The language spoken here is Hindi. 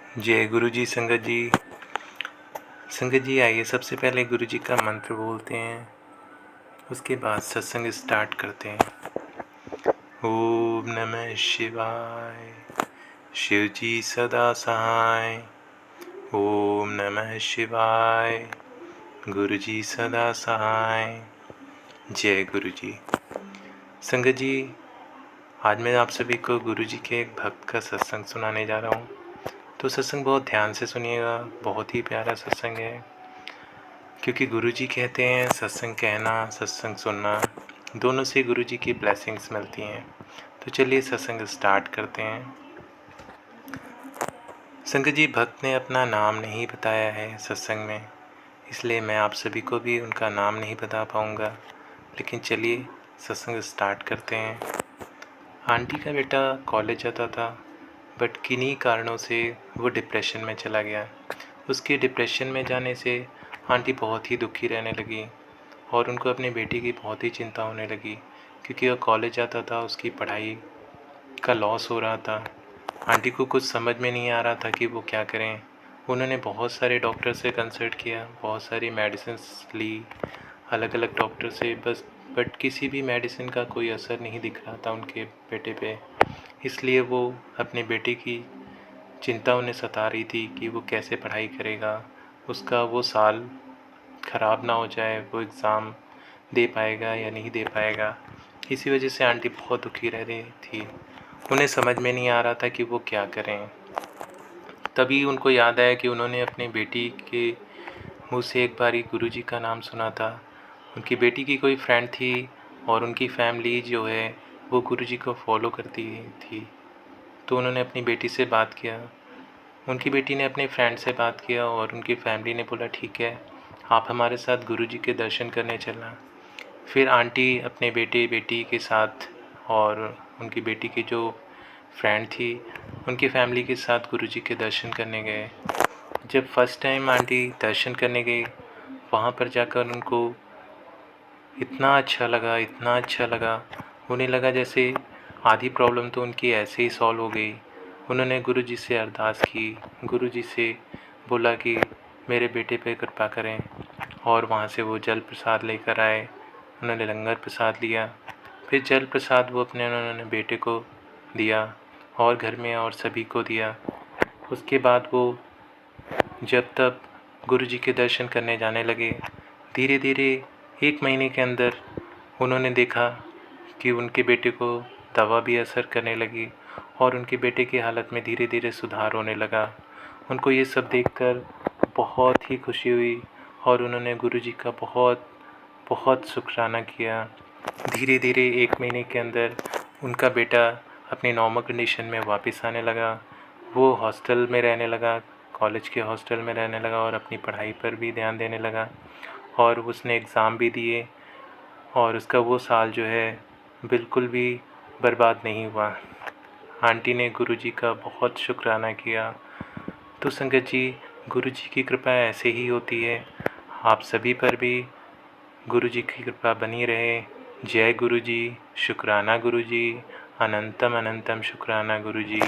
जय गुरु जी। संगत जी आइए सबसे पहले गुरु जी का मंत्र बोलते हैं, उसके बाद सत्संग स्टार्ट करते हैं। ओम नमः शिवाय, शिव जी सदा सहाय। ओम नमः शिवाय, गुरु जी सदा सहाय। जय गुरु जी। संगत जी, आज मैं आप सभी को गुरु जी के एक भक्त का सत्संग सुनाने जा रहा हूँ। तो सत्संग बहुत ध्यान से सुनिएगा, बहुत ही प्यारा सत्संग है। क्योंकि गुरु जी कहते हैं सत्संग कहना सत्संग सुनना दोनों से गुरु जी की ब्लेसिंग्स मिलती हैं। तो चलिए सत्संग स्टार्ट करते हैं। संगत जी, भक्त ने अपना नाम नहीं बताया है सत्संग में, इसलिए मैं आप सभी को भी उनका नाम नहीं बता पाऊँगा। लेकिन चलिए सत्संग स्टार्ट करते हैं। आंटी का बेटा कॉलेज जाता था, बट किन्हीं कारणों से वो डिप्रेशन में चला गया। उसके डिप्रेशन में जाने से आंटी बहुत ही दुखी रहने लगी और उनको अपनी बेटी की बहुत ही चिंता होने लगी, क्योंकि वो कॉलेज जाता था, उसकी पढ़ाई का लॉस हो रहा था। आंटी को कुछ समझ में नहीं आ रहा था कि वो क्या करें। उन्होंने बहुत सारे डॉक्टर से कंसल्ट किया, बहुत सारी मेडिसिन्स ली अलग अलग डॉक्टर से, बट किसी भी मेडिसिन का कोई असर नहीं दिख रहा था उनके बेटे पे। इसलिए वो अपने बेटे की चिंता उन्हें सता रही थी कि वो कैसे पढ़ाई करेगा, उसका वो साल ख़राब ना हो जाए, वो एग्ज़ाम दे पाएगा या नहीं दे पाएगा। इसी वजह से आंटी बहुत दुखी रह रही थी। उन्हें समझ में नहीं आ रहा था कि वो क्या करें। तभी उनको याद आया कि उन्होंने अपनी बेटी के मुँह से एक बारी गुरुजी का नाम सुना था। उनकी बेटी की कोई फ्रेंड थी और उनकी फैमिली जो है वो गुरुजी को फॉलो करती थी। तो उन्होंने अपनी बेटी से बात किया। उनकी बेटी ने अपने फ्रेंड से बात किया और उनकी फैमिली ने बोला ठीक है, आप हमारे साथ गुरुजी के दर्शन करने चलना। फिर आंटी अपने बेटी के साथ और उनकी बेटी की जो फ्रेंड थी उनकी फैमिली के साथ गुरुजी के दर्शन करने गए। जब फर्स्ट टाइम आंटी दर्शन करने गई, वहाँ पर जाकर उनको इतना अच्छा लगा। उन्हें लगा जैसे आधी प्रॉब्लम तो उनकी ऐसे ही सॉल्व हो गई। उन्होंने गुरुजी से अरदास की, गुरुजी से बोला कि मेरे बेटे पे कृपा करें, और वहाँ से वो जल प्रसाद लेकर आए। उन्होंने लंगर प्रसाद लिया, फिर जल प्रसाद वो उन्होंने बेटे को दिया और घर में और सभी को दिया। उसके बाद वो जब तब गुरुजी के दर्शन करने जाने लगे। धीरे धीरे 1 महीने के अंदर उन्होंने देखा कि उनके बेटे को दवा भी असर करने लगी और उनके बेटे की हालत में धीरे धीरे सुधार होने लगा। उनको ये सब देखकर बहुत ही खुशी हुई और उन्होंने गुरुजी का बहुत शुक्राना किया। धीरे धीरे 1 महीने के अंदर उनका बेटा अपनी नॉर्मल कंडीशन में वापस आने लगा। वो हॉस्टल में रहने लगा, कॉलेज के हॉस्टल में रहने लगा और अपनी पढ़ाई पर भी ध्यान देने लगा, और उसने एग्ज़ाम भी दिए और उसका वो साल जो है बिल्कुल भी बर्बाद नहीं हुआ। आंटी ने गुरुजी का बहुत शुक्राना किया। तो संगत जी, गुरुजी की कृपा ऐसे ही होती है, आप सभी पर भी गुरुजी की कृपा बनी रहे। जय गुरुजी, शुक्राना गुरुजी, अनंतम अनंतम शुक्राना गुरुजी।